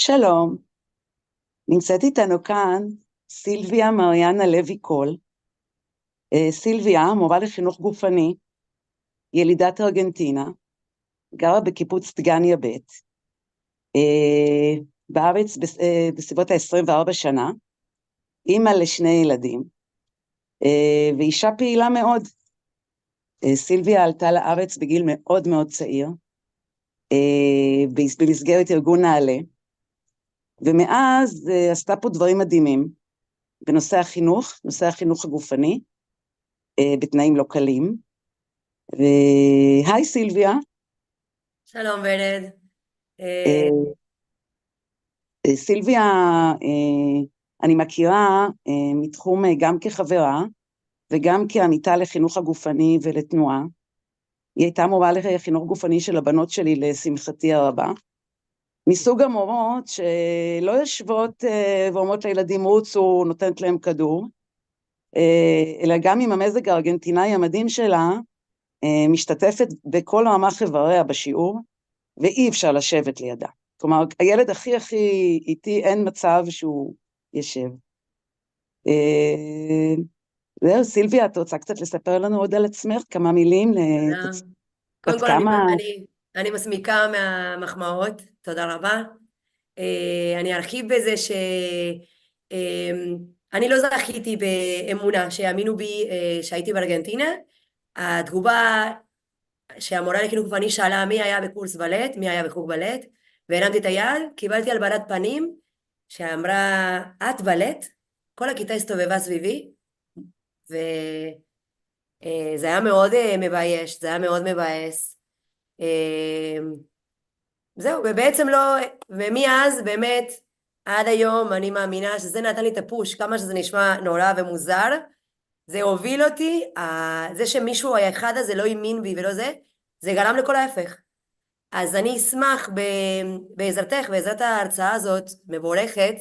שלום, נמצאת איתנו כאן סילביה מריאנה לוי קול. סילביה, מורה לחינוך גופני, ילידת ארגנטינה, גרה בקיבוץ דגניה ב', בארץ בסביבות ה-24 שנה, אימא לשני ילדים, ואישה פעילה מאוד. סילביה עלתה לארץ בגיל מאוד מאוד צעיר, במסגרת ארגון נעלה, ומאז עשתה פה דברים מדהימים, בנושא החינוך, נושא החינוך הגופני, בתנאים לא קלים. והי סילביה. שלום ורד. סילביה, אני מכירה מתחום גם כחברה, וגם כעמיתה לחינוך הגופני ולתנועה. היא הייתה מורה לחינוך גופני של הבנות שלי, לשמחתי הרבה. מסוג המורות שלא יושבות ואומרות לילדים רוצו, נותנת להם כדור, אלא גם עם המזג הארגנטינאי המדהים שלה, משתתפת בכל רמ"ח איבריה בשיעור, ואי אפשר לשבת לידה. כלומר, הילד הכי איתי, אין מצב שהוא ישב. זהו, סילביה, את רוצה קצת לספר לנו עוד על עצמך, כמה מילים? קודם כל, כמה... אני מסמיקה מהמחמאות, תודה רבה. אני ארחיב בזה שאני לא זכיתי באמונה שיאמינו בי שהייתי בארגנטינה. התגובה שהמורה לחינוך גופני שאלה מי היה בקורס בלט, מי היה בחוג בלט, והרמתי את היד, קיבלתי הלבנת פנים שאמרה, את בלט? כל הכיתה הסתובבה סביבי, וזה היה מאוד מבייש, זה היה מאוד מבאס. זהו, ובעצם לא, ומאז באמת עד היום אני מאמינה שזה נתן לי את הפוש, כמה שזה נשמע נורא ומוזר, זה הוביל אותי, זה שמישהו האחד הזה לא האמין בי ולא זה גרם לכל ההפך. אז אני אשמח בעזרתך, בעזרת ההרצאה הזאת מבורכת,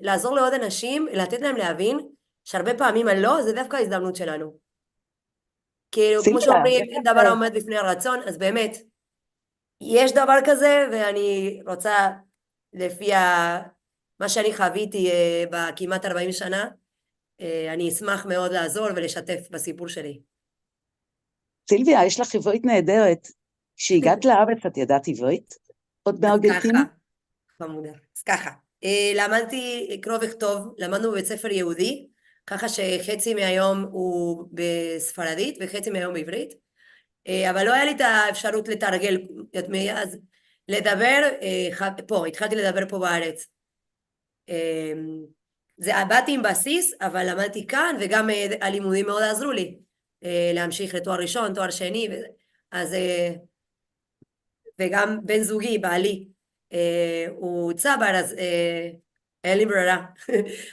לעזור לעוד אנשים, לתת להם להבין שהרבה פעמים הלא זה דווקא ההזדמנות שלנו. כאילו כמו שאומרים אין דבר העומד בפני הרצון, אז באמת יש דבר כזה, ואני רוצה לפי מה שאני חוויתי בכמעט 40 שנה, אני אשמח מאוד לעזור ולשתף בסיפור שלי. סילביה, יש לך עברית נהדרת. כשהגעת לארץ את ידעת עברית? עוד בארגנטינה? אז ככה, למדתי לקרוא וכתוב, למדנו בבית ספר יהודי, ככה שחצי מהיום הוא בספרדית וחצי מהיום בעברית, אבל לא היה לי את האפשרות לתרגל, אז לדבר, פה, התחלתי לדבר פה בארץ. באתי עם בסיס, אבל למדתי כאן, וגם הלימודים מאוד עזרו לי, להמשיך לתואר ראשון, תואר שני, אז, וגם בן זוגי, בעלי, הוא צבר, אז אין לי ברירה.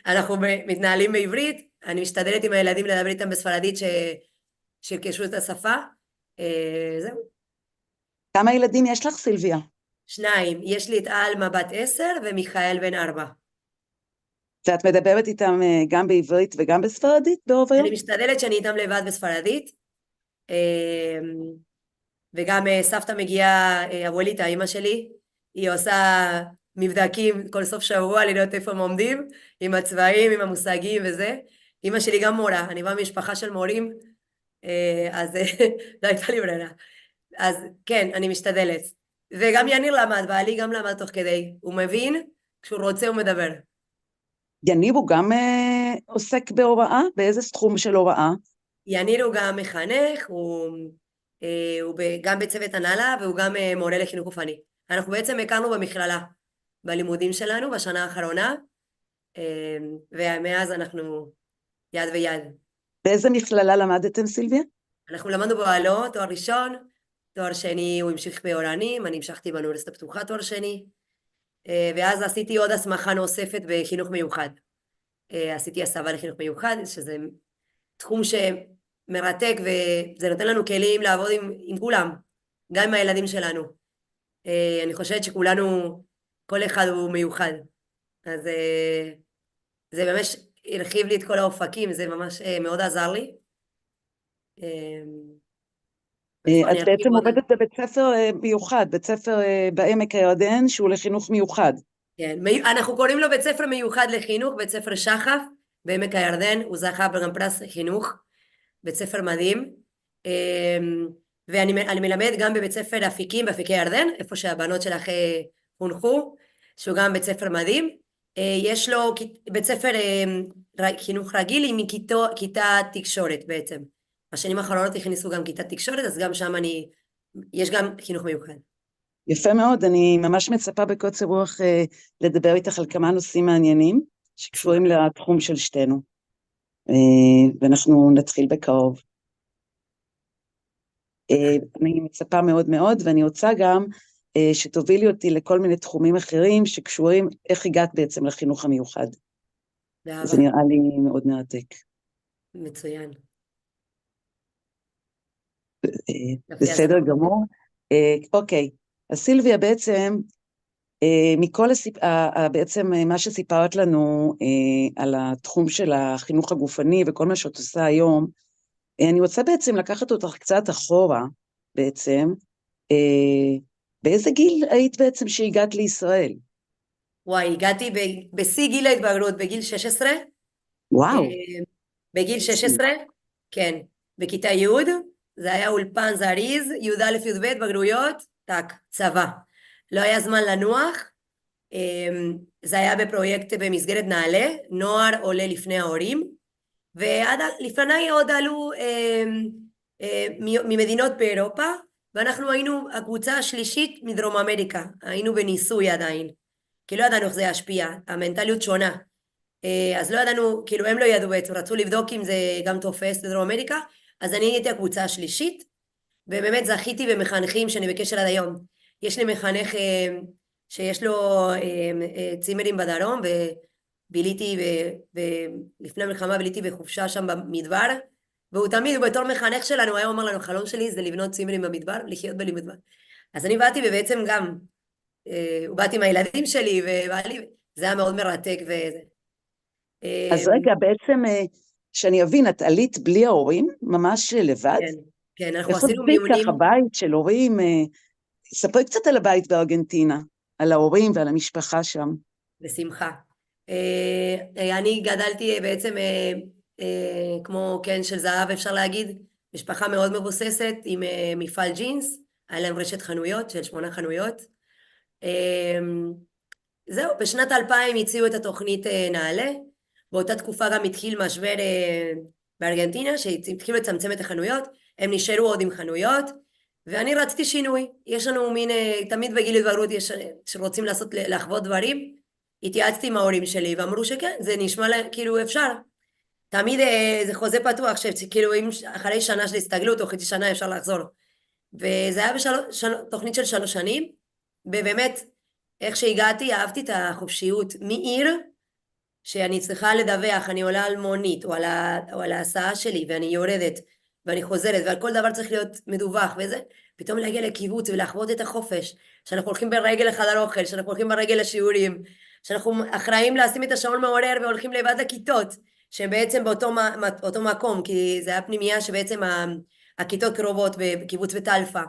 אנחנו מתנהלים בעברית, אני משתדלת עם הילדים לדבר איתם בספרדית שירכשו את השפה. זהו. כמה ילדים יש לך, סילביה? 2, יש לי את אלמה בת 10 ומיכאל בן 4. ואת מדברת איתם גם בעברית וגם בספרדית ברוב היום? אני משתדלת שאני איתם לבד בספרדית, וגם סבתא מגיעה, אבואליטה, אמא שלי, היא עושה מבדקים כל סוף שבוע לראות איפה הם עומדים, עם הצבעים, עם המושגים וזה. אמא שלי גם מורה, אני באה ממשפחה של מורים, אז לא הייתה לי ברירה. אז כן, אני משתדלת. וגם יניר למד, בעלי גם למד תוך כדי. הוא מבין, כשהוא רוצה הוא מדבר. יניב הוא גם עוסק בהוראה? באיזה סכום של הוראה? יניר הוא גם מחנך, הוא גם בצוות הנהלה, והוא גם מורה לחינוך גופני. אנחנו בעצם הכרנו במכללה, בלימודים שלנו, בשנה האחרונה, ומאז אנחנו יד ויד. באיזה מכללה למדתם, סילביה? אנחנו למדנו באוהלו, תואר ראשון, תואר שני הוא המשיך באורנים, אני המשכתי באוניברסיטה הפתוחה תואר שני, ואז עשיתי עוד הסמכה נוספת בחינוך מיוחד. עשיתי הסבה לחינוך מיוחד, שזה תחום שמרתק, וזה נותן לנו כלים לעבוד עם כולם, גם עם הילדים שלנו. אני חושבת שכולנו, כל אחד הוא מיוחד. אז זה ממש הרחיב לי את כל האופקים, זה ממש מאוד עזר לי. את בעצם עובדת בבית ספר מיוחד, בית ספר בעמק הירדן, שהוא לחינוך מיוחד. כן, אנחנו קוראים לו בית ספר מיוחד לחינוך, בית ספר שחף, בעמק הירדן, הוא זכה גם פרס חינוך, בית ספר מדהים, ואני מלמד גם בבית ספר אפיקים, באפיקי ירדן, איפה שהבנות שלך חונכו, שהוא גם בית ספר מדהים, יש לו בית ספר חינוך רגיל עם כיתה תקשורת בעצם. בשנים האחרונות הכניסו גם כיתה תקשורת, אז גם שם יש גם חינוך מיוחד. יפה מאוד, אני ממש מצפה בקוצר רוח לדבר איתך על כמה נושאים מעניינים, שקשורים לתחום של שתינו. ואנחנו נתחיל בקרוב. אני מצפה מאוד מאוד, ואני רוצה גם שתובילי אותי לכל מיני תחומים אחרים שקשורים, איך הגעת בעצם לחינוך המיוחד. זה נראה לי מאוד מרתק. מצוין. בסדר גמור. אוקיי, אז סילביה בעצם, מכל בעצם מה שסיפרת לנו על התחום של החינוך הגופני וכל מה שאת עושה היום, אני רוצה בעצם לקחת אותך קצת אחורה בעצם, באיזה גיל היית בעצם שהגעת לישראל? וואי, הגעתי בשיא גיל ההתבגרות, בגיל 16. וואו. בגיל 16, כן, בכיתה י', זה היה אולפן זריז, י"א י"ב, בגרויות, טק, צבא. לא היה זמן לנוח, זה היה בפרויקט במסגרת נעלה, נוער עולה לפני ההורים, ולפני עוד עלו ממדינות באירופה, ואנחנו היינו הקבוצה השלישית מדרום אמריקה, היינו בניסוי עדיין, כי לא ידענו איך זה ישפיע, המנטליות שונה, אז לא ידענו, כאילו הם לא ידעו בעצם, רצו לבדוק אם זה גם תופס בדרום אמריקה, אז אני הייתי הקבוצה השלישית, ובאמת זכיתי במחנכים שאני בקשר עד היום. יש לי מחנך שיש לו צימרים בדרום, וביליתי, לפני המלחמה ביליתי בחופשה שם במדבר, והוא תמיד, בתור מחנך שלנו, היה אומר לנו, חלום שלי זה לבנות צימרים במדבר, לחיות במדבר. אז אני באתי ובעצם גם, באתי עם הילדים שלי, זה היה מאוד מרתק וזה. אז רגע, בעצם, שאני אבין, את עלית בלי ההורים, ממש לבד? כן, כן, אנחנו עשינו מיונים. איך עובד ככה בית של הורים? ספרי קצת על הבית בארגנטינה, על ההורים ועל המשפחה שם. בשמחה. אני גדלתי בעצם, כמו כן של זהב אפשר להגיד, משפחה מאוד מבוססת עם מפעל ג'ינס, היה להם רשת חנויות של 8 חנויות. זהו, בשנת 2000 הציעו את התוכנית נעלה, באותה תקופה גם התחיל משבר בארגנטינה, שהתחילו לצמצם את החנויות, הם נשארו עוד עם חנויות, ואני רציתי שינוי. יש לנו מין, תמיד בגיל התבגרות שרוצים לחוות דברים, התייעצתי עם ההורים שלי, ואמרו שכן, זה נשמע כאילו אפשר. תמיד זה חוזה פתוח, שכאילו אם אחרי שנה של הסתגלות, או חצי שנה אפשר לחזור. וזה היה תוכנית של 3 שנים, ובאמת, איך שהגעתי, אהבתי את החופשיות מעיר, שאני צריכה לדווח, אני עולה על מונית, או על ההסעה שלי, ואני יורדת, ואני חוזרת, ועל כל דבר צריך להיות מדווח, וזה, פתאום להגיע לקיבוץ, ולחוות את החופש, שאנחנו הולכים ברגל לחדר אוכל, שאנחנו הולכים ברגל לשיעורים, שאנחנו אחראים לשים את השעון מעורר, והולכים לבד לכיתות, שבעצם באותו מקום, כי זה היה פנימייה שבעצם הכיתות קרובות, בקיבוץ וטלפה,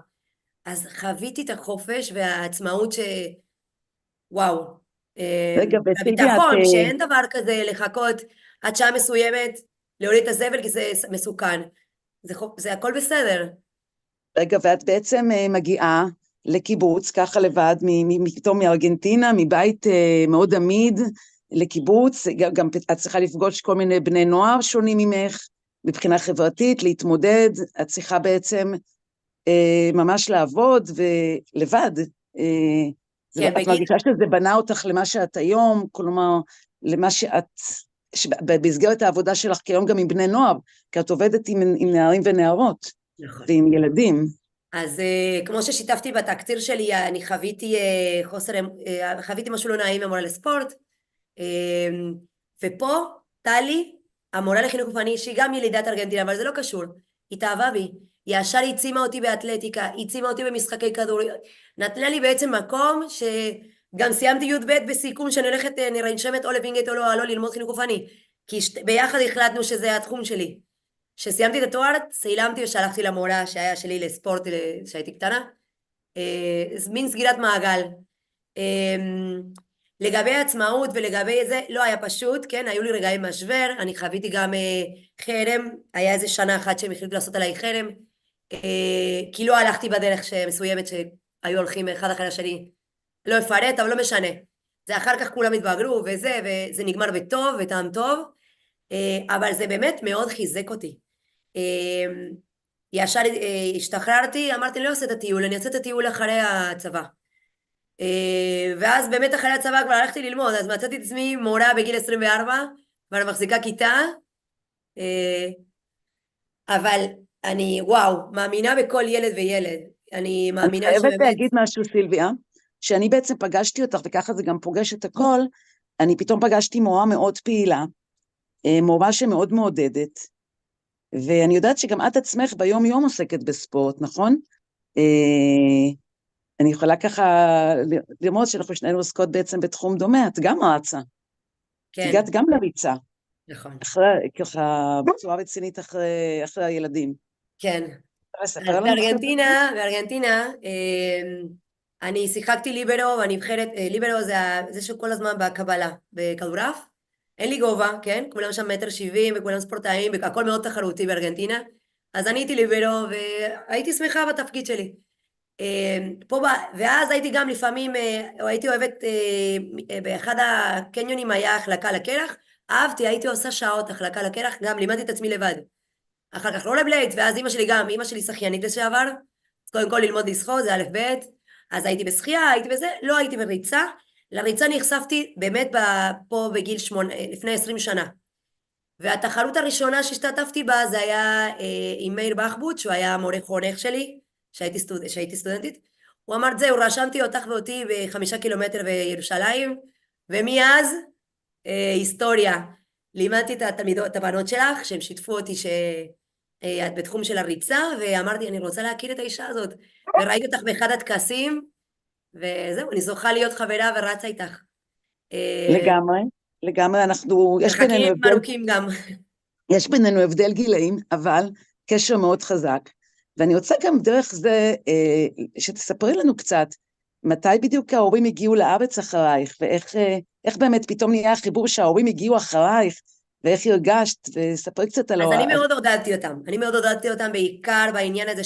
אז חוויתי את החופש, והעצמאות וואו, רגע, הביטחון, שאין דבר כזה לחכות עד שעה מסוימת, להוריד את הזבל, כי זה מסוכן. זה הכל בסדר. רגע, ואת בעצם מגיעה לקיבוץ, ככה לבד, פתאום מארגנטינה, מבית מאוד עמיד, לקיבוץ, גם את צריכה לפגוש כל מיני בני נוער שונים ממך, מבחינה חברתית, להתמודד, את צריכה בעצם ממש לעבוד ולבד, כן, את מרגישה שזה בנה אותך למה שאת היום, כלומר, למה שאת, במסגרת העבודה שלך כיום גם עם בני נוער, כי את עובדת עם נערים ונערות, נכון. ועם ילדים. אז כמו ששיתפתי בתקציר שלי, אני חוויתי משהו לא נעים המורה לספורט, ופה טלי, המורה לחינוך גופני, שהיא גם ילידת ארגנטינה, אבל זה לא קשור, היא תאהבה בי, היא ישר הצימה אותי באתלטיקה, היא הצימה אותי במשחקי כדור, נתנה לי בעצם מקום שגם סיימתי י"ב בסיכום שאני הולכת נרשמת או לווינגייט או לא ללמוד חינוך גופני, כי ביחד החלטנו שזה התחום שלי. כשסיימתי את התואר, צילמתי ושלחתי למורה שהיה שלי לספורט כשהייתי קטנה, מין סגירת מעגל. לגבי העצמאות ולגבי זה, לא היה פשוט, כן, היו לי רגעים משבר, אני חוויתי גם חרם, היה איזה שנה אחת שהם החליטו לעשות עליי חרם, כי לא הלכתי בדרך מסוימת שהיו הולכים אחד אחרי השני, לא אפרט, אבל לא משנה. זה אחר כך כולם התבגרו וזה נגמר בטוב, וטעם טוב, אבל זה באמת מאוד חיזק אותי. ישר השתחררתי, אמרתי, אני לא אעשה את הטיול, אני אעשה את הטיול אחרי הצבא. ואז באמת אחרי הצבא כבר הלכתי ללמוד, אז מצאתי את עצמי מורה בגיל 24, כבר מחזיקה כיתה, אבל אני, וואו, מאמינה בכל ילד וילד. אני מאמינה אני חייבת שבאמת... להגיד משהו, סילביה, שאני בעצם פגשתי אותך, וככה זה גם פוגש את הכל, אני פתאום פגשתי מורה מאוד פעילה, מורה שמאוד מעודדת, ואני יודעת שגם את עצמך ביום יום עוסקת בספורט, נכון? אני יכולה ככה לראות שאנחנו שנינו עוסקות בעצם בתחום דומה, את גם רצה, כן, הגעת גם לריצה, נכון. ככה בצורה רצינית אחרי הילדים. כן. לספר אז לנו קצת? בארגנטינה, אני שיחקתי ליברו, והנבחרת, ליברו זה שכל הזמן בקבלה, בכדורעף. אין לי גובה, כן? כולם שם 1.70 מטר וכולם ספורטאים, הכל מאוד תחרותי בארגנטינה. אז אני הייתי ליברו, והייתי שמחה בתפקיד שלי. ואז הייתי גם לפעמים, או הייתי אוהבת, באחד הקניונים היה החלקה לקרח, אהבתי, הייתי עושה שעות החלקה לקרח, גם לימדתי את עצמי לבד. אחר כך רולרבלייד, ואז אמא שלי שחיינית לשעבר, אז קודם כל ללמוד לשחות, זה א' ב', אז הייתי בשחייה, הייתי בזה, לא הייתי בריצה, לריצה נחשפתי באמת פה בגיל לפני 20 שנה, והתחרות הראשונה שהשתתפתי בה זה היה עם מאיר בחבוט, שהוא היה מורה חונך שלי, שהייתי סטודנטית, הוא אמר, זהו, רשמתי אותך ואותי ב5 קילומטר בירושלים, ומאז היסטוריה, לימדתי את הבנות שלך, שהם שיתפו אותי שאת בתחום של הריצה, ואמרתי, אני רוצה להכיר את האישה הזאת, וראיתי אותך באחד הטקסים, וזהו, אני זוכה להיות חברה ורצה איתך. לגמרי, לגמרי, מרחקים ארוכים גם. יש בינינו הבדל גילאים, אבל קשר מאוד חזק, ואני רוצה גם דרך זה שתספרי לנו קצת, מתי בדיוק ההורים הגיעו לארץ אחרייך, ואיך באמת פתאום נהיה החיבור שההורים הגיעו אחרייך, ואיך הרגשת, וספרי קצת על... אז אני מאוד עודדתי אותם בעיקר בעניין הזה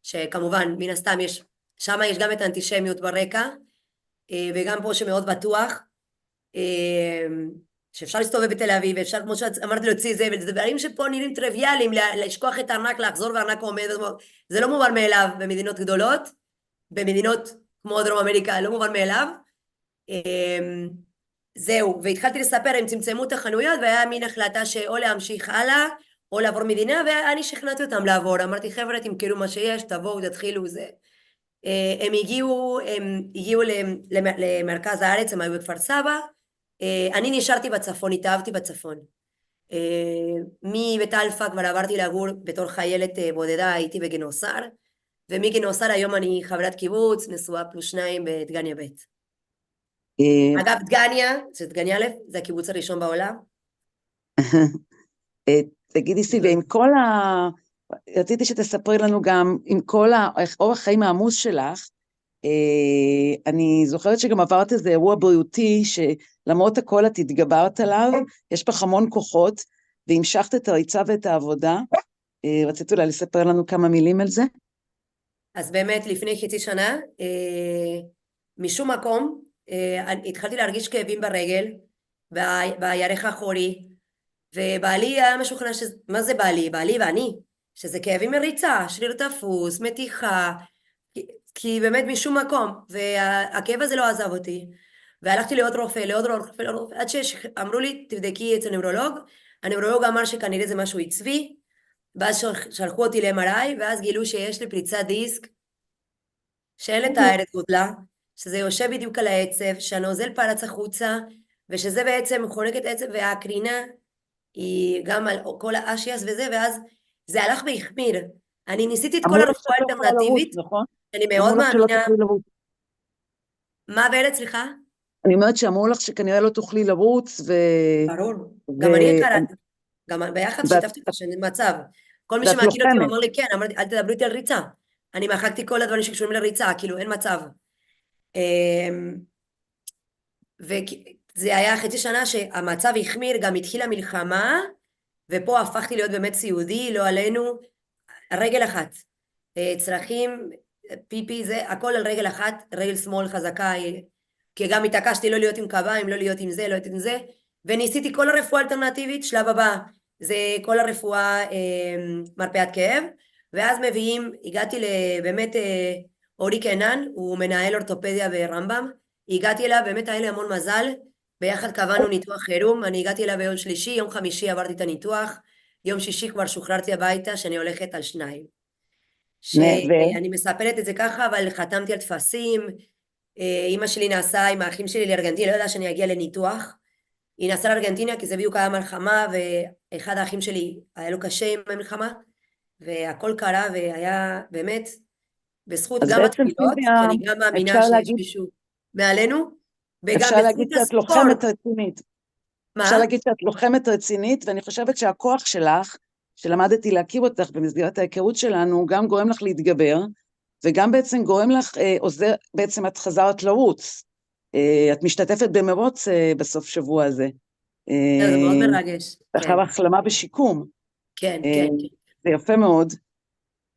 שכמובן, מן הסתם שם יש גם את האנטישמיות ברקע, וגם פה שמאוד בטוח, שאפשר להסתובב בתל אביב, ואפשר, כמו שאמרתי, להוציא זה, וזה דברים שפה נראים טריוויאליים, לשכוח את הארנק, לחזור והארנק עומד, זה לא מובן מאליו במדינות גדולות, במדינות כמו דרום אמריקה, לא מובן מאליו. זהו, והתחלתי לספר, הם צמצמו את החנויות, והיה מין החלטה שאו להמשיך הלאה, או לעבור מדינה, ואני שכנעתי אותם לעבור, אמרתי, חבר'ה, תמכרו מה שיש, תבואו, תתחילו, זה. הם הגיעו למרכז הארץ, הם היו בכפר סבא, אני נשארתי בצפון, התאהבתי בצפון. מבית אלפא כבר עברתי לגור בתור חיילת בודדה, הייתי בגינוסר, ומגינוסר היום אני חברת קיבוץ, נשואה +2 בדגניה ב'. אגב, דגניה, דגניה א', זה הקיבוץ הראשון בעולם. תגידי סילביה, עם כל רציתי שתספרי לנו גם, עם כל אורח חיים העמוס שלך, אני זוכרת שגם עברת איזה אירוע בריאותי, שלמרות הכל את התגברת עליו, יש בך המון כוחות, והמשכת את הריצה ואת העבודה, רצית אולי לספר לנו כמה מילים על זה? אז באמת לפני חצי שנה, משום מקום, התחלתי להרגיש כאבים ברגל, בירך האחורי, ובעלי היה משוכנע, מה זה בעלי? בעלי ואני, שזה כאבים מריצה, שריר תפוס, מתיחה, כי באמת משום מקום, והכאב הזה לא עזב אותי, והלכתי לעוד רופא, עד שאמרו לי, תבדקי אצל נוירולוג, הנוירולוג אמר שכנראה זה משהו עצבי, ואז שלחו אותי ל-MRI, ואז גילו שיש לי פריצת דיסק, שאין לתאר את גודלה, שזה יושב בדיוק על העצב, שהנוזל פרץ החוצה, ושזה בעצם חונק את העצב, והקרינה היא גם על כל האשיאס וזה, ואז זה הלך והחמיר. אני ניסיתי את כל הרפואה האלטרנטיבית, נכון? אני מאוד מאמינה... מה בעלת, סליחה? אני אומרת שאמרו לך שכנראה לא תוכלי לרוץ, ברור, גם ביחד ואת שיתפתי אותו שאין מצב. כל מי ואת שמכיר אותי לוחמת. אמר לי, כן, אמרתי, אל תדברו איתי על ריצה. אני מחקתי כל הדברים שקשורים לריצה, כאילו, אין מצב. אמ, וזה היה חצי שנה שהמצב החמיר, גם התחילה מלחמה, ופה הפכתי להיות באמת סיעודי, לא עלינו, רגל אחת. צרכים, פיפי, זה הכל על רגל אחת, רגל שמאל חזקה, כי גם התעקשתי לא להיות עם קביים, לא להיות עם זה, לא להיות עם זה, וניסיתי כל הרפואה האלטרנטיבית, שלב הבא, זה כל הרפואה מרפאת כאב, ואז מביאים, הגעתי לבאמת אורי קנן, הוא מנהל אורתופדיה ברמב"ם, הגעתי אליו, באמת היה לי המון מזל, ביחד קבענו ניתוח חירום, אני הגעתי אליו ביום שלישי, יום חמישי עברתי את הניתוח, יום שישי כבר שוחררתי הביתה שאני הולכת על 2. ו... שאני מספרת את זה ככה, אבל חתמתי על טפסים, אמא שלי נסעה עם האחים שלי לארגנטינה, לא ידעה שאני אגיע לניתוח, היא נסעה לארגנטינה כי זה בדיוק היה מלחמה, ואחד האחים שלי היה לו קשה עם המלחמה, והכל קרה והיה באמת בזכות אז גם בעצם התפילות, סילביה, כי אני גם מאמינה אפשר שיש להגיד, מישהו מעלינו, וגם אפשר בזכות להגיד שאת הספורט. לוחמת רצינית. אפשר מה? להגיד שאת לוחמת רצינית, ואני חושבת שהכוח שלך, שלמדתי להכיר אותך במסגרת ההיכרות שלנו, גם גורם לך להתגבר, וגם בעצם גורם לך, עוזר, בעצם את חזרת לרוץ. את משתתפת במרוץ בסוף שבוע הזה. זה מאוד מרגש, כן, אחר החלמה בשיקום. כן, אה, כן, כן. זה יפה מאוד.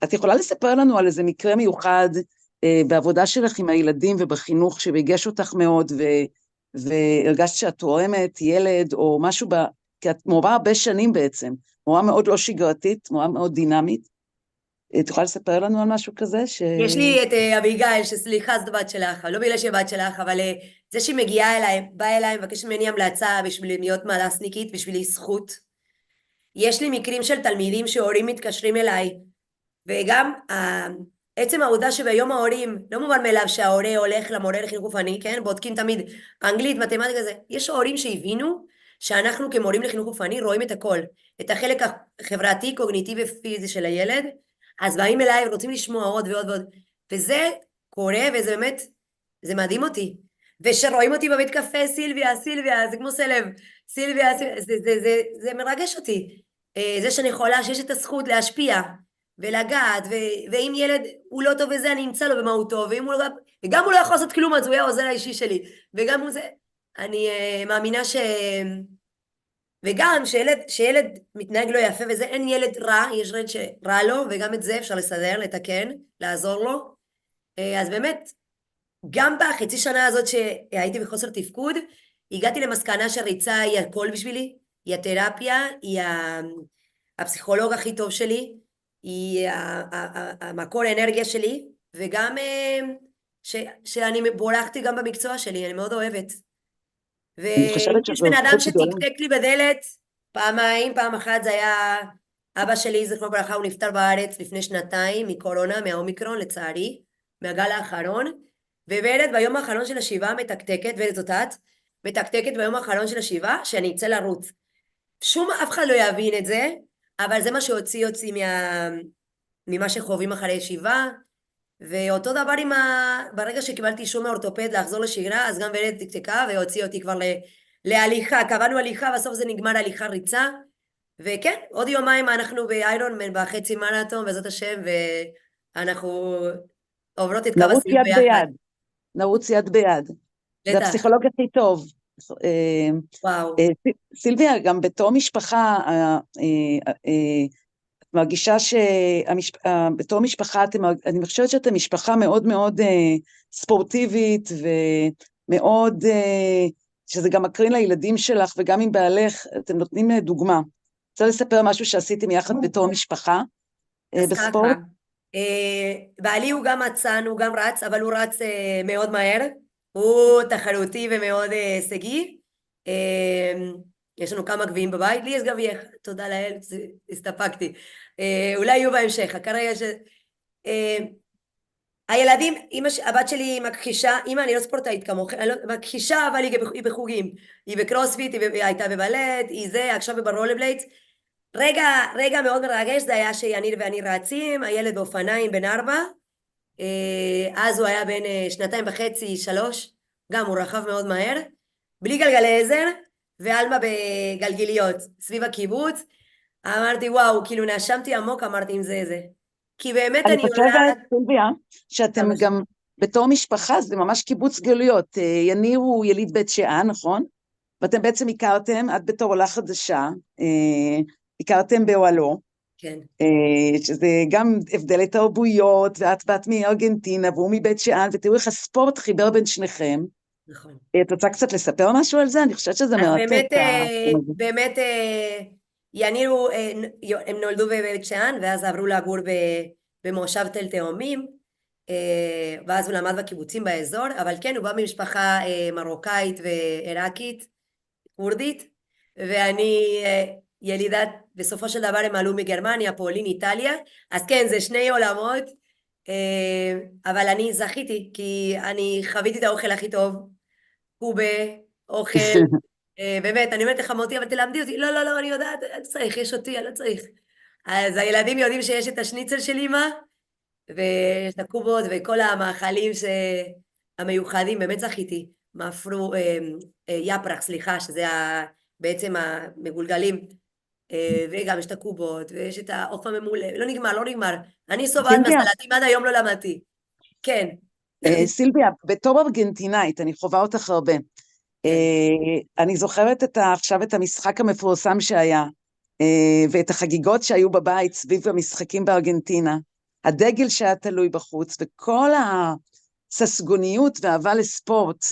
את יכולה לספר לנו על איזה מקרה מיוחד בעבודה שלך עם הילדים ובחינוך שריגש אותך מאוד, והרגשת שאת תורמת ילד או משהו, כי את מורה הרבה שנים בעצם, מורה מאוד לא שגרתית, מורה מאוד דינמית. את יכולה לספר לנו על משהו כזה? יש לי את אביגיל, שסליחה זאת בת שלך, לא בגלל שהיא בת שלך, אבל זה שהיא מגיעה אליי, באה אליי, מבקשת ממני המלצה בשביל להיות מדסניקית, בשבילי זכות. יש לי מקרים של תלמידים שהורים מתקשרים אליי, וגם עצם העובדה שביום ההורים, לא מובן מאליו שההורה הולך למורה לחינוך גופני, כן? בודקים תמיד אנגלית, מתמטיקה, זה. יש הורים שהבינו שאנחנו כמורים לחינוך גופני רואים את הכל, את החלק החברתי, קוגניטיבי ופיזי של הילד, אז באים אליי ורוצים לשמוע עוד ועוד ועוד, וזה קורה וזה באמת, זה מדהים אותי. ושרואים אותי בבית קפה, סילביה, סילביה, זה כמו סלב, סילביה, סילביה, זה מרגש אותי. זה שאני יכולה, שיש את הזכות להשפיע ולגעת, ואם ילד הוא לא טוב בזה, אני אמצא לו במה הוא טוב, וגם הוא לא יכול לעשות כלום, אז הוא יהיה העוזר האישי שלי, וגם הוא זה, אני מאמינה וגם שילד מתנהג לא יפה וזה, אין ילד רע, יש ילד שרע לו, וגם את זה אפשר לסדר, לתקן, לעזור לו. אז באמת, גם בחצי שנה הזאת שהייתי בחוסר תפקוד, הגעתי למסקנה שריצה היא הכל בשבילי, היא התרפיה, היא הפסיכולוג הכי טוב שלי, היא המקור האנרגיה שלי, וגם שאני בורחתי גם במקצוע שלי, אני מאוד אוהבת. אני ואם חושבת יש שזו בן אדם זכות גדולה. שתקתק לי בדלת, פעמיים, פעם אחת זה היה אבא שלי, זכרו ברכה, הוא נפטר בארץ לפני 2 מקורונה, מהאומיקרון לצערי, מהגל האחרון, וילד ביום האחרון של השבעה מתקתקת, וילד זאת את, מתקתקת ביום האחרון של השבעה, שאני אצא לרוץ. אף אחד לא יבין את זה, אבל זה מה שהוציא ממה שחווים אחרי ישיבה, ואותו דבר ברגע שקיבלתי אישור מהאורתופד לחזור לשגרה, אז גם וילד תקתקה והוציא אותי כבר להליכה, קבענו הליכה, בסוף זה נגמר הליכה ריצה, וכן, עוד יומיים אנחנו באיירון בחצי מרתון, בעזרת השם, ואנחנו עוברות את קו נרוץ הסיום יד ביחד. ביד, נרוץ יד ביד. זה בטח, הפסיכולוג הכי טוב. וואו. סילביה, גם בתור משפחה, מרגישה שבתור משפחה, אני חושבת שאתם משפחה מאוד מאוד ספורטיבית, ומאוד, שזה גם מקרין לילדים שלך, וגם עם בעלך, אתם נותנים דוגמה. רוצה לספר משהו שעשיתם יחד בתור משפחה אז בספורט? ככה, בעלי הוא גם אצן, הוא גם רץ, אבל הוא רץ מאוד מהר, הוא תחרותי ומאוד הישגי, יש לנו כמה גביעים בבית, לי יש גביע אחד, תודה לאל, הסתפקתי, אולי יהיו בהמשך, כרגע הילדים, הבת שלי מכחישה, אמא אני לא ספורטאית כמוך, אני לא, מכחישה אבל היא בחוגים, היא בקרוספיט, היא הייתה בבלט, היא זה, עכשיו ברולרבליידס, רגע מאוד מרגש זה היה שיניר ואני רצים, הילד באופניים בן 4, אז הוא היה בן 2.5, 3, גם הוא רכב מאוד מהר, בלי גלגלי עזר, ואלמה בגלגיליות סביב הקיבוץ, אמרתי, וואו, כאילו נשמתי עמוק, אמרתי אם זה. כי באמת אני אני חושבת, יודעת, סילביה, שאתם אבא שלי, גם, בתור משפחה, זה ממש קיבוץ גלויות. יניר הוא יליד בית שאן, נכון? ואתם בעצם הכרתם, את בתור עולה חדשה, הכרתם באוהלו, כן, שזה גם הבדלי תרבויות, ואת באת מארגנטינה, והוא מבית שאן, ותראו איך הספורט חיבר בין שניכם. נכון. את רוצה קצת לספר משהו על זה? אני חושבת שזה אז מרתק, באמת, התחום הזה. באמת, יניר, הם נולדו בבית שאן, ואז עברו לגור במושב תל תאומים, ואז הוא למד בקיבוצים באזור, אבל כן, הוא בא ממשפחה מרוקאית ועיראקית, כורדית, ואני ילידת, בסופו של דבר הם עלו מגרמניה, פולין, איטליה, אז כן, זה שני עולמות, אבל אני זכיתי, כי אני חוויתי את האוכל הכי טוב, קובה, אוכל, באמת, אני אומרת לך מוטי, אבל תלמדי אותי, לא, לא, לא, אני יודעת, אני צריך, יש אותי, אני לא צריך. אז הילדים יודעים שיש את השניצל של אמא, ויש את הקובות וכל המאכלים המיוחדים, באמת זכיתי, מאפרו, יפרח, סליחה, שזה בעצם המגולגלים, וגם יש את הקובות, ויש את העוף הממולא, לא נגמר, לא נגמר. אני סובעת סילביה, מסלטים, עד היום לא למדתי. כן, סילביה, בתור ארגנטינאית, אני חווה אותך הרבה. כן, אני זוכרת עכשיו את המשחק המפורסם שהיה, ואת החגיגות שהיו בבית סביב המשחקים בארגנטינה, הדגל שהיה תלוי בחוץ, וכל הססגוניות והאהבה לספורט.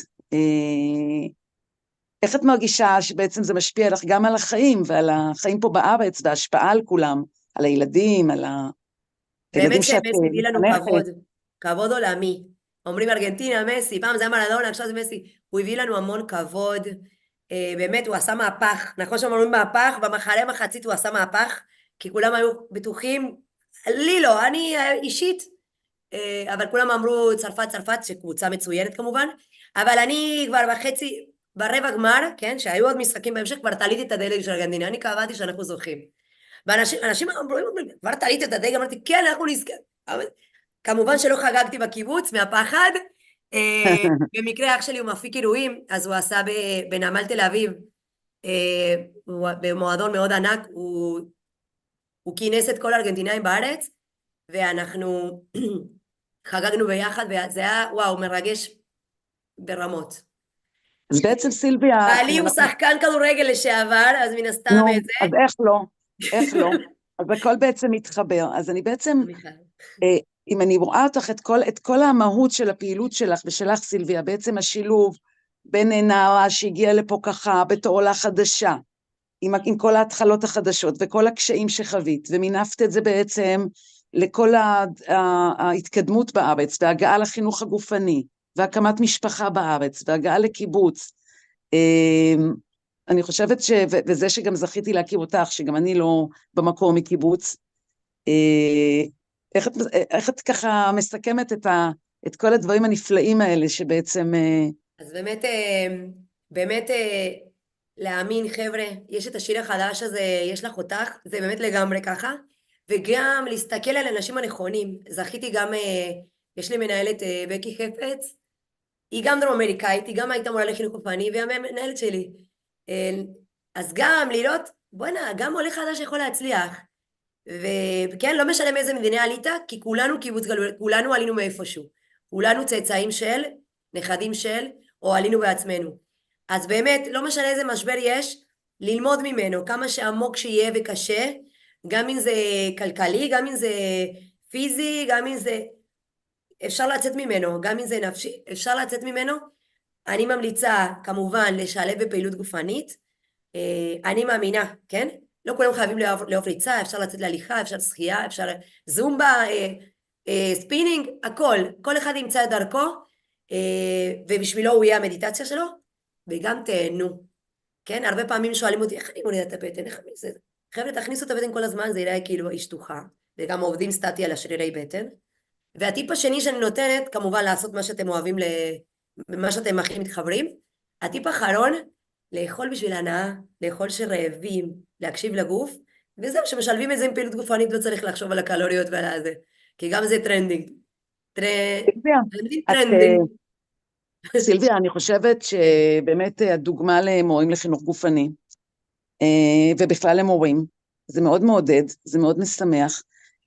איך את מרגישה שבעצם זה משפיע לך גם על החיים, ועל החיים פה בארץ, וההשפעה על כולם, על הילדים, על הילדים באמת שאת שמסי הביא לנו מחנכת? כבוד, כבוד עולמי. אומרים ארגנטינה, מסי, פעם זה היה מרדונה, עכשיו זה מסי. הוא הביא לנו המון כבוד, באמת הוא עשה מהפך, נכון שאומרים מהפך, במחנה מחצית הוא עשה מהפך, כי כולם היו בטוחים, לי לא, אני אישית, אבל כולם אמרו צרפת, צרפת, שקבוצה מצוינת כמובן, אבל אני כבר ברבע גמר, כן, שהיו עוד משחקים בהמשך, כבר תליתי את הדלת של ארגנטינה, אני קבעתי שאנחנו זוכים. ואנשים אמרו, כבר תעלית את הדגל, אמרתי, כן, אנחנו נזכר. כמובן שלא חגגתי בקיבוץ, מהפחד. במקרה אח שלי הוא מפיק אירועים, אז הוא עשה בנמל תל אביב, במועדון מאוד ענק, הוא כינס את כל הארגנטינאים בארץ, ואנחנו חגגנו ביחד, וזה היה, וואו, מרגש ברמות. אז בעצם סילביה, בעלי אם הוא אנחנו, שחקן כדורגל לשעבר, אז מן הסתם נו, אז זה. איך לא? איך לא? אז הכל בעצם מתחבר. אז אני בעצם, מיכל. אם אני רואה אותך, את כל המהות של הפעילות שלך ושלך, סילביה, בעצם השילוב בין נערה שהגיעה לפה ככה בתור עולה חדשה, עם כל ההתחלות החדשות וכל הקשיים שחווית, ומינפת את זה בעצם לכל ההתקדמות בארץ, והגעה לחינוך הגופני, והקמת משפחה בארץ, והגעה לקיבוץ. אני חושבת וזה שגם זכיתי להכיר אותך, שגם אני לא במקור מקיבוץ, איך את ככה מסכמת את כל הדברים הנפלאים האלה שבעצם... אז באמת, באמת להאמין, חבר'ה, יש את השיר החדש הזה, יש לך אותך, זה באמת לגמרי ככה, וגם להסתכל על האנשים הנכונים. זכיתי גם, יש לי מנהלת בקי חפץ, היא גם דרום אמריקאית, היא גם הייתה מורה לחינוך גופני, והיא המנהלת שלי. אה, אז גם לראות, בוא'נה, גם עולה חדש יכול להצליח. וכן, לא משנה מאיזה מדינה עלית, כי כולנו קיבוץ גלויות, כולנו עלינו מאיפשהו. כולנו צאצאים של, נכדים של, או עלינו בעצמנו. אז באמת, לא משנה איזה משבר יש, ללמוד ממנו, כמה שעמוק שיהיה וקשה, גם אם זה כלכלי, גם אם זה פיזי, גם אם זה... אפשר לצאת ממנו, גם אם זה נפשי, אפשר לצאת ממנו. אני ממליצה, כמובן, לשלב בפעילות גופנית. אני מאמינה, כן? לא כולם חייבים לאהוב ריצה, אפשר לצאת להליכה, אפשר שחייה, אפשר זומבה, ספינינג, הכל. כל אחד ימצא את דרכו, ובשבילו הוא יהיה המדיטציה שלו, וגם תהנו. כן? הרבה פעמים שואלים אותי, איך אני מורידה את הבטן? איך אני זה? חבר'ה, תכניסו את הבטן כל הזמן, זה יראה כאילו האיש שטוחה, וגם עובדים סטטי על השרירי בטן. והטיפ השני שאני נותנת, כמובן לעשות מה שאתם אוהבים, מה שאתם הכי מתחברים. הטיפ האחרון, לאכול בשביל הנאה, לאכול שרעבים, להקשיב לגוף, וזהו, שמשלבים את זה עם פעילות גופנית, לא צריך לחשוב על הקלוריות ועל הזה, כי גם זה טרנדינג. סילביה, את, טרנדינג. סילביה, אני חושבת שבאמת הדוגמה למורים לחינוך גופני, ובכלל למורים, זה מאוד מעודד, זה מאוד משמח.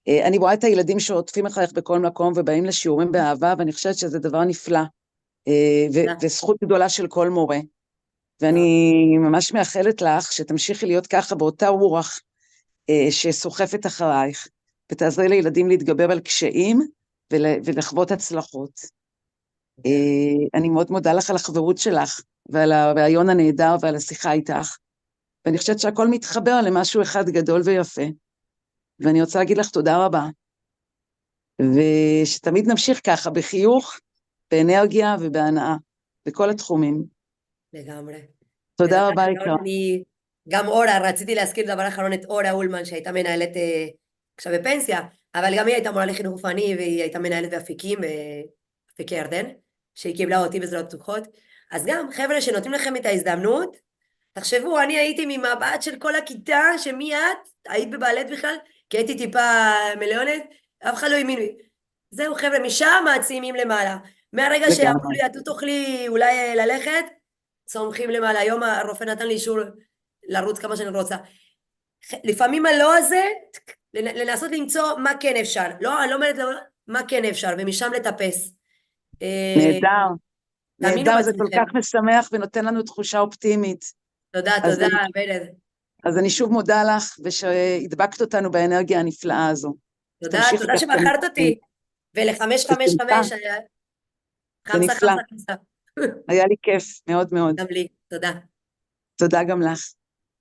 אני רואה את הילדים שעוטפים אחריך בכל מקום ובאים לשיעורים באהבה, ואני חושבת שזה דבר נפלא, וזכות גדולה של כל מורה. ואני ממש מאחלת לך שתמשיכי להיות ככה באותה רוח שסוחפת אחרייך, ותעזרי לילדים להתגבר על קשיים ולחוות הצלחות. אני מאוד מודה לך על החברות שלך, ועל הרעיון הנהדר ועל השיחה איתך, ואני חושבת שהכל מתחבר למשהו אחד גדול ויפה, ואני רוצה להגיד לך תודה רבה, ושתמיד נמשיך ככה, בחיוך, באנרגיה ובהנאה, בכל התחומים. לגמרי. תודה רבה, יקרה. גם אורה, רציתי להזכיר דבר אחרון את אורה אולמן, שהייתה מנהלת עכשיו בפנסיה, אבל גם היא הייתה מורה לחינוך גופני, והיא הייתה מנהלת באפיקים, אפיקי ירדן, שהיא קיבלה אותי בזרועות פתוחות. אז גם, חבר'ה שנותנים לכם את ההזדמנות, תחשבו, אני הייתי ממבט של כל הכיתה, שמי את? היית בבעלת בכלל? כי הייתי טיפה מליונת, אף אחד לא האמין לי. זהו חבר'ה, משם מעצימים למעלה. מהרגע שאמרו לי, את תוכלי אולי ללכת, צומחים למעלה. היום הרופא נתן לי אישור לרוץ כמה שאני רוצה. לפעמים הלא הזה, לנסות למצוא מה כן אפשר. לא, אני לא אומרת מה כן אפשר, ומשם לטפס. נהדר. נהדר, זה כל כך משמח ונותן לנו תחושה אופטימית. תודה, תודה, בלד. אז אני שוב מודה לך, ושהדבקת אותנו באנרגיה הנפלאה הזו. תודה, תודה שבחרת אותי. ול-555 היה... זה נפלא. היה לי כיף, מאוד מאוד. גם לי, תודה. תודה גם לך.